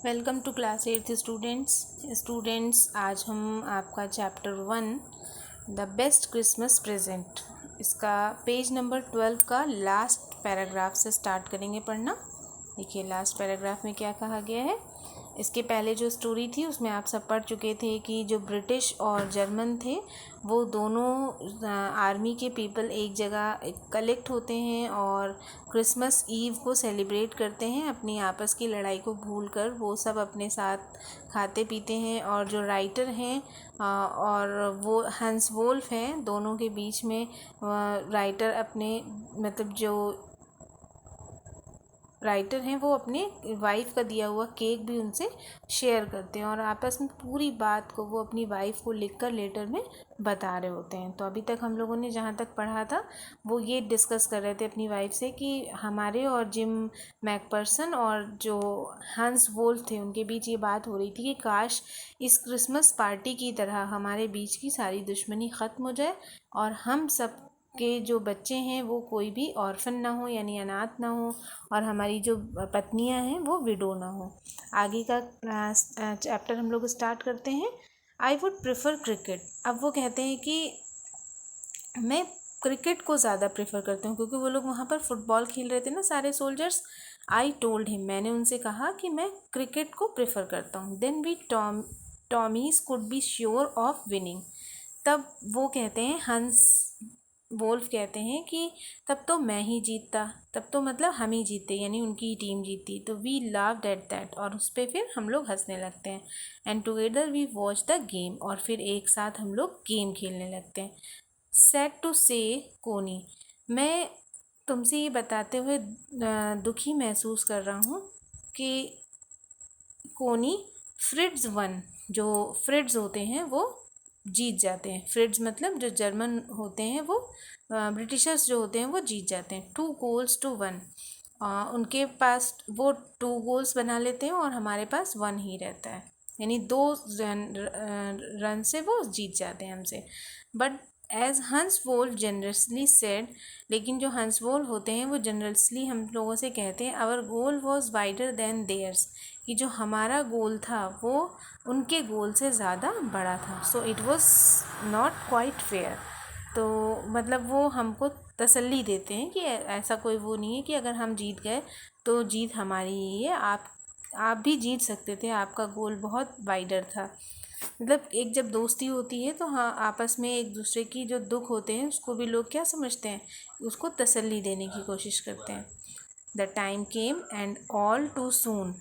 Welcome to class 8 students आज हम आपका chapter 1 the best Christmas present इसका पेज नंबर 12 का लास्ट पैराग्राफ से स्टार्ट करेंगे पढ़ना। देखिए लास्ट पैराग्राफ में क्या कहा गया है। इसके पहले जो स्टोरी थी उसमें आप सब पढ़ चुके थे कि जो ब्रिटिश और जर्मन थे वो दोनों आर्मी के पीपल एक जगह कलेक्ट होते हैं और क्रिसमस ईव को सेलिब्रेट करते हैं। अपनी आपस की लड़ाई को भूलकर वो सब अपने साथ खाते पीते हैं। और जो राइटर हैं और वो हंस वोल्फ हैं, दोनों के बीच में राइटर अपने मतलब जो राइटर हैं वो अपने वाइफ का दिया हुआ केक भी उनसे शेयर करते हैं और आपस में पूरी बात को वो अपनी वाइफ को लिखकर लेटर में बता रहे होते हैं। तो अभी तक हम लोगों ने जहाँ तक पढ़ा था वो ये डिस्कस कर रहे थे अपनी वाइफ से कि हमारे और जिम मैकपर्सन और जो हंस वोल्फ थे उनके बीच ये बात हो रही थी कि काश इस क्रिसमस पार्टी की तरह हमारे बीच की सारी दुश्मनी ख़त्म हो जाए और हम सब के जो बच्चे हैं वो कोई भी ऑर्फन ना हो यानी अनाथ ना हो और हमारी जो पत्नियां हैं वो विडो ना हो। आगे का चैप्टर हम लोग स्टार्ट करते हैं। I would prefer cricket. अब वो कहते हैं कि मैं क्रिकेट को ज़्यादा प्रेफर करती हूँ क्योंकि वो लोग वहाँ पर फुटबॉल खेल रहे थे ना सारे सोल्जर्स। आई टोल्ड हिम, मैंने उनसे कहा कि मैं क्रिकेट को प्रेफर करता हूँ। Then we Tommies could be sure of winning. तब वो कहते हैं, हंस वोल्फ कहते हैं कि तब तो मैं ही जीतता, तब तो मतलब हम ही जीते यानी उनकी ही टीम जीती। तो वी लव्ड एट दैट और उस पर फिर हम लोग हंसने लगते हैं। And together we watch the game और फिर एक साथ हम लोग गेम खेलने लगते हैं। सैड टू से कोनी, मैं तुमसे ये बताते हुए दुखी महसूस कर रहा हूँ कि कोनी फ्रिट्ज वन, जो फ्रिट्ज होते हैं वो जीत जाते हैं। फ्रिट्ज मतलब जो जर्मन होते हैं वो ब्रिटिशर्स जो होते हैं वो जीत जाते हैं। 2-1 उनके पास वो 2 बना लेते हैं और हमारे पास 1 ही रहता है यानी 2 रन से वो जीत जाते हैं हमसे। बट एज हंस वोल्फ जनरसली सेड, लेकिन जो हंस वोल्फ होते हैं वो जनरसली हम लोगों से कहते हैं our goal was wider than theirs, कि जो हमारा गोल था वो उनके गोल से ज़्यादा बड़ा था। So it was not quite fair. तो मतलब वो हमको तसल्ली देते हैं कि ऐसा कोई वो नहीं है कि अगर हम जीत गए तो जीत हमारी ही है, आप भी जीत सकते थे, आपका गोल बहुत वाइडर था। मतलब एक जब दोस्ती होती है तो हाँ, आपस में एक दूसरे की जो दुख होते हैं उसको भी लोग क्या समझते हैं, उसको तसल्ली देने की कोशिश करते हैं। The time came and all too soon,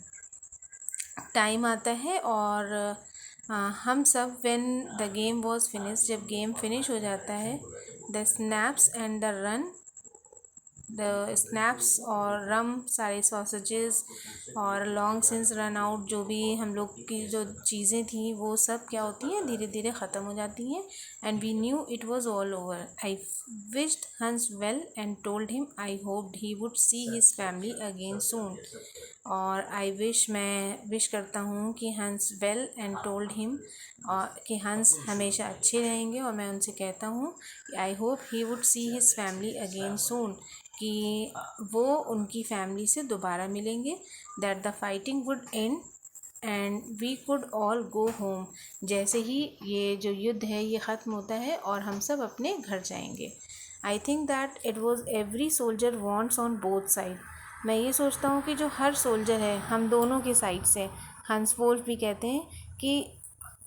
time आता है और हम सब when the game was finish, जब गेम फिनिश हो जाता है, the snaps and the run, the snaps और रम, सारे सॉसेजेस और लॉन्ग सिंस रन आउट, जो भी हम लोग की जो चीज़ें थी वो सब क्या होती हैं, धीरे धीरे ख़त्म हो जाती हैं। And we knew it was all over. I wished Hans well and told him I hoped he would see his family again soon. और आई विश, मैं विश करता हूँ कि हंस वेल एंड टोल्ड हिम, और कि हंस हमेशा अच्छे रहेंगे और मैं उनसे कहता हूँ कि I hope he would see his family again soon, कि वो उनकी फैमिली से दोबारा मिलेंगे। That the fighting would end and we could all go home, जैसे ही ये जो युद्ध है ये ख़त्म होता है और हम सब अपने घर जाएंगे। I think that it was every soldier wants on both side, मैं ये सोचता हूँ कि जो हर सोल्जर है हम दोनों के साइड से, हंस वोल्फ भी कहते हैं कि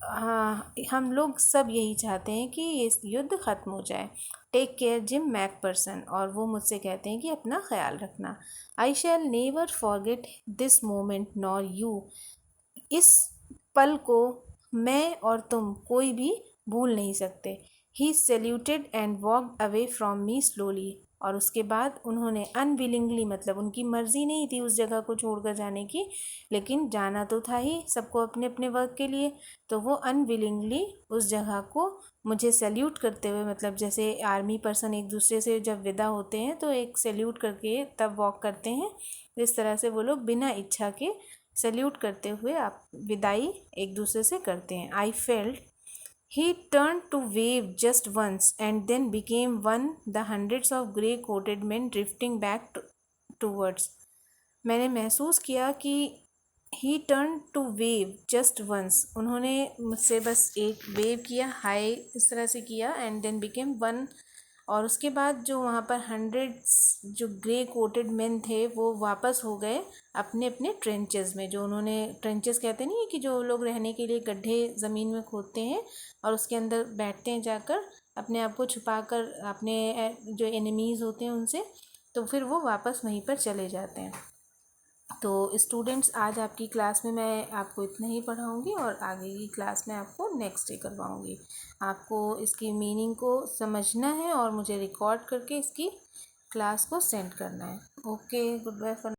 हाँ, हम लोग सब यही चाहते हैं कि ये युद्ध ख़त्म हो जाए। टेक केयर जिम मैकपर्सन, और वो मुझसे कहते हैं कि अपना ख्याल रखना। I shall never forget this moment nor you, इस पल को मैं और तुम कोई भी भूल नहीं सकते। He saluted and walked away from me slowly, और उसके बाद उन्होंने अनविलिंगली, मतलब उनकी मर्ज़ी नहीं थी उस जगह को छोड़कर जाने की, लेकिन जाना तो था ही सबको अपने अपने वर्क के लिए, तो वो अनविलिंगली उस जगह को मुझे सैल्यूट करते हुए, मतलब जैसे आर्मी पर्सन एक दूसरे से जब विदा होते हैं तो एक सैल्यूट करके तब वॉक करते हैं, इस तरह से वो लोग बिना इच्छा के सैल्यूट करते हुए आप विदाई एक दूसरे से करते हैं। I felt he turn to wave just once and then became one the hundreds of grey coated man drifting back towards, मैंने महसूस किया कि he turn to wave just once, उन्होंने मुझसे बस एक वेव किया, हाई इस तरह से किया, एंड देन बिकेम वन। और उसके बाद जो वहाँ पर 100 जो ग्रे कोटेड मेन थे वो वापस हो गए अपने अपने ट्रेंचेस में। जो उन्होंने ट्रेंचेस कहते नहीं है कि जो लोग रहने के लिए गड्ढे ज़मीन में खोदते हैं और उसके अंदर बैठते हैं जाकर अपने आप को छुपा कर अपने जो एनिमीज़ होते हैं उनसे, तो फिर वो वापस वहीं पर चले जाते हैं। तो स्टूडेंट्स, आज आपकी क्लास में मैं आपको इतना ही पढ़ाऊँगी और आगे की क्लास में आपको नेक्स्ट डे करवाऊँगी। आपको इसकी मीनिंग को समझना है और मुझे रिकॉर्ड करके इसकी क्लास को सेंड करना है। Okay, good bye for